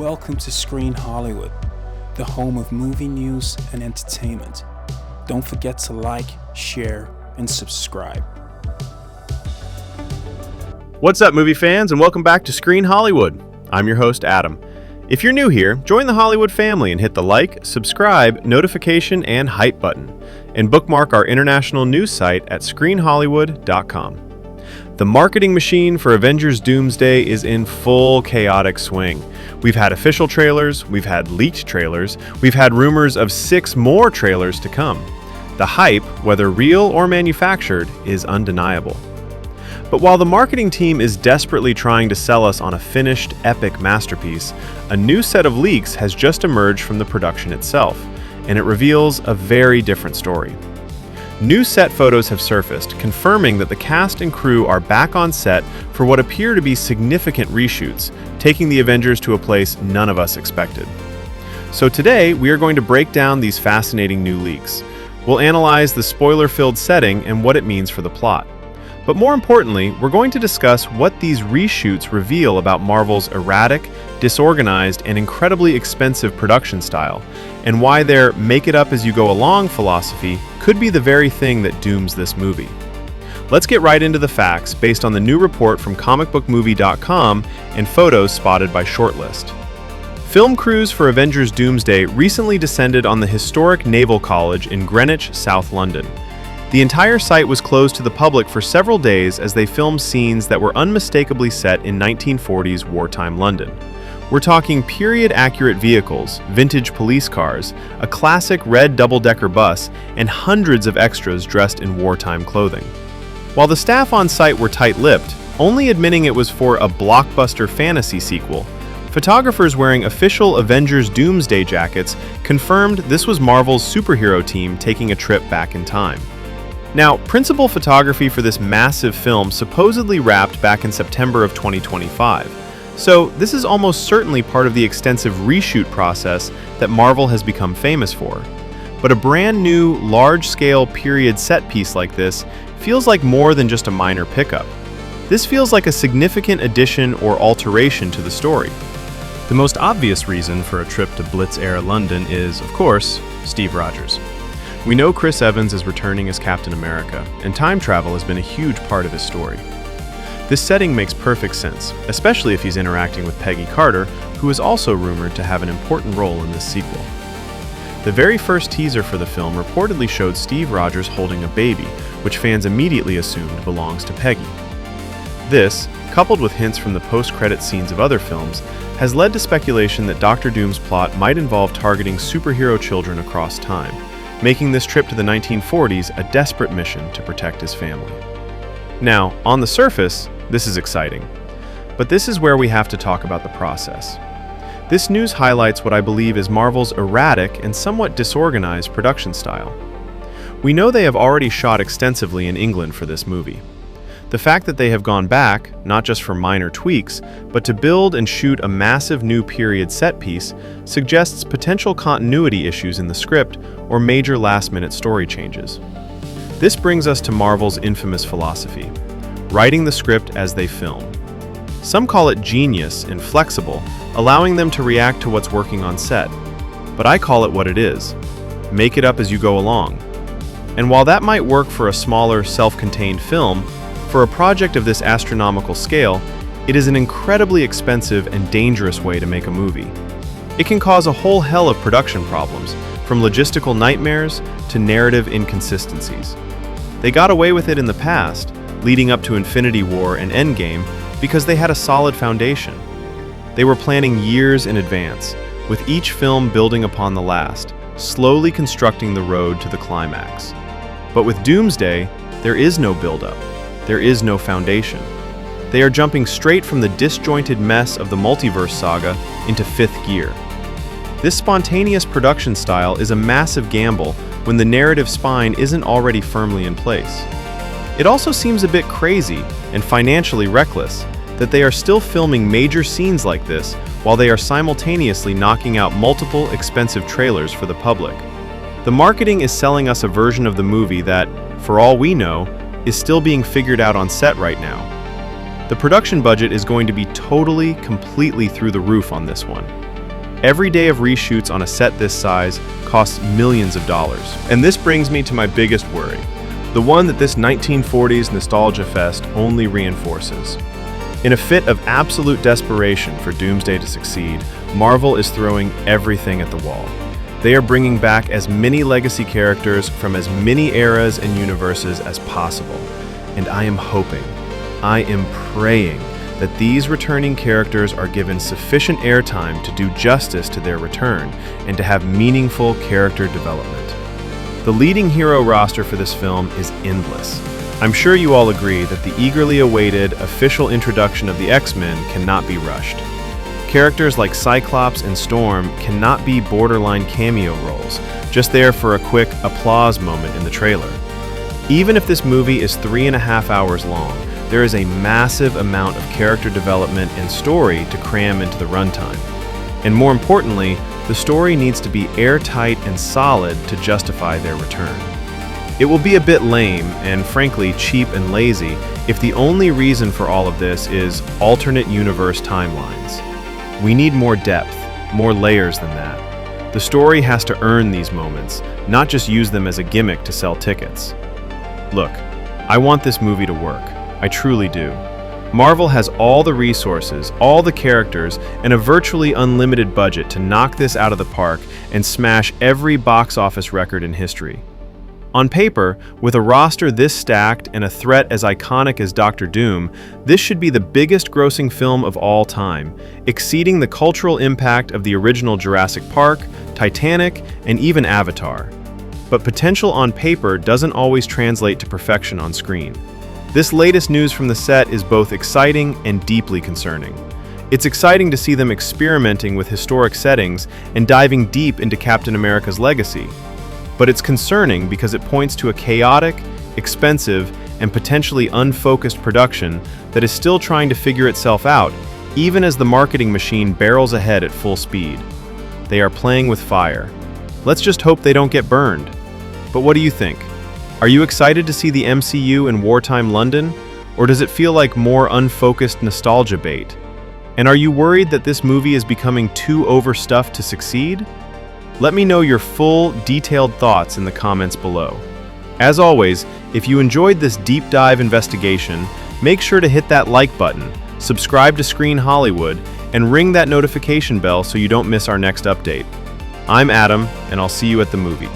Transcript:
Welcome to Screen Hollywood, the home of movie news and entertainment. Don't forget to like, share, and subscribe. What's up, movie fans, and welcome back to Screen Hollywood. I'm your host, Adam. If you're new here, join the Hollywood family and hit the like, subscribe, notification, and hype button, and bookmark our international news site at screenhollywood.com. The marketing machine for Avengers Doomsday is in full chaotic swing. We've had official trailers, we've had leaked trailers, we've had rumors of 6 more trailers to come. The hype, whether real or manufactured, is undeniable. But while the marketing team is desperately trying to sell us on a finished, epic masterpiece, a new set of leaks has just emerged from the production itself, and it reveals a very different story. New set photos have surfaced, confirming that the cast and crew are back on set for what appear to be significant reshoots, taking the Avengers to a place none of us expected. So today, we are going to break down these fascinating new leaks. We'll analyze the spoiler-filled setting and what it means for the plot. But more importantly, we're going to discuss what these reshoots reveal about Marvel's erratic, disorganized, and incredibly expensive production style, and why their make-it-up-as-you-go-along philosophy could be the very thing that dooms this movie. Let's get right into the facts based on the new report from comicbookmovie.com and photos spotted by Shortlist. Film crews for Avengers Doomsday recently descended on the historic Naval College in Greenwich, South London. The entire site was closed to the public for several days as they filmed scenes that were unmistakably set in 1940s wartime London. We're talking period-accurate vehicles, vintage police cars, a classic red double-decker bus, and hundreds of extras dressed in wartime clothing. While the staff on site were tight-lipped, only admitting it was for a blockbuster fantasy sequel, photographers wearing official Avengers Doomsday jackets confirmed this was Marvel's superhero team taking a trip back in time. Now, principal photography for this massive film supposedly wrapped back in September of 2025, so this is almost certainly part of the extensive reshoot process that Marvel has become famous for. But a brand new, large-scale period set piece like this feels like more than just a minor pickup. This feels like a significant addition or alteration to the story. The most obvious reason for a trip to Blitz-era London is, of course, Steve Rogers. We know Chris Evans is returning as Captain America, and time travel has been a huge part of his story. This setting makes perfect sense, especially if he's interacting with Peggy Carter, who is also rumored to have an important role in this sequel. The very first teaser for the film reportedly showed Steve Rogers holding a baby, which fans immediately assumed belongs to Peggy. This, coupled with hints from the post-credit scenes of other films, has led to speculation that Doctor Doom's plot might involve targeting superhero children across time, making this trip to the 1940s a desperate mission to protect his family. Now, on the surface, this is exciting, but this is where we have to talk about the process. This news highlights what I believe is Marvel's erratic and somewhat disorganized production style. We know they have already shot extensively in England for this movie. The fact that they have gone back, not just for minor tweaks, but to build and shoot a massive new period set piece, suggests potential continuity issues in the script or major last-minute story changes. This brings us to Marvel's infamous philosophy, writing the script as they film. Some call it genius and flexible, allowing them to react to what's working on set. But I call it what it is: make it up as you go along. And while that might work for a smaller, self-contained film, for a project of this astronomical scale, it is an incredibly expensive and dangerous way to make a movie. It can cause a whole hell of production problems, from logistical nightmares to narrative inconsistencies. They got away with it in the past, leading up to Infinity War and Endgame, because they had a solid foundation. They were planning years in advance, with each film building upon the last, slowly constructing the road to the climax. But with Doomsday, there is no build-up. There is no foundation. They are jumping straight from the disjointed mess of the multiverse saga into 5th gear. This spontaneous production style is a massive gamble when the narrative spine isn't already firmly in place. It also seems a bit crazy and financially reckless that they are still filming major scenes like this while they are simultaneously knocking out multiple expensive trailers for the public. The marketing is selling us a version of the movie that, for all we know, is still being figured out on set right now. The production budget is going to be completely through the roof on this one. Every day of reshoots on a set this size costs millions of dollars. And this brings me to my biggest worry, the one that this 1940s nostalgia fest only reinforces. In a fit of absolute desperation for Doomsday to succeed, Marvel is throwing everything at the wall. They are bringing back as many legacy characters from as many eras and universes as possible. And I am hoping, I am praying that these returning characters are given sufficient airtime to do justice to their return and to have meaningful character development. The leading hero roster for this film is endless. I'm sure you all agree that the eagerly awaited official introduction of the X-Men cannot be rushed. Characters like Cyclops and Storm cannot be borderline cameo roles, just there for a quick applause moment in the trailer. Even if this movie is 3.5 hours long, there is a massive amount of character development and story to cram into the runtime. And more importantly, the story needs to be airtight and solid to justify their return. It will be a bit lame and frankly cheap and lazy if the only reason for all of this is alternate universe timelines. We need more depth, more layers than that. The story has to earn these moments, not just use them as a gimmick to sell tickets. Look, I want this movie to work. I truly do. Marvel has all the resources, all the characters, and a virtually unlimited budget to knock this out of the park and smash every box office record in history. On paper, with a roster this stacked and a threat as iconic as Doctor Doom, this should be the biggest grossing film of all time, exceeding the cultural impact of the original Jurassic Park, Titanic, and even Avatar. But potential on paper doesn't always translate to perfection on screen. This latest news from the set is both exciting and deeply concerning. It's exciting to see them experimenting with historic settings and diving deep into Captain America's legacy. But it's concerning because it points to a chaotic, expensive, and potentially unfocused production that is still trying to figure itself out, even as the marketing machine barrels ahead at full speed. They are playing with fire. Let's just hope they don't get burned. But what do you think? Are you excited to see the MCU in wartime London, or does it feel like more unfocused nostalgia bait? And are you worried that this movie is becoming too overstuffed to succeed? Let me know your full, detailed thoughts in the comments below. As always, if you enjoyed this deep dive investigation, make sure to hit that like button, subscribe to Screen Hollywood, and ring that notification bell so you don't miss our next update. I'm Adam, and I'll see you at the movie.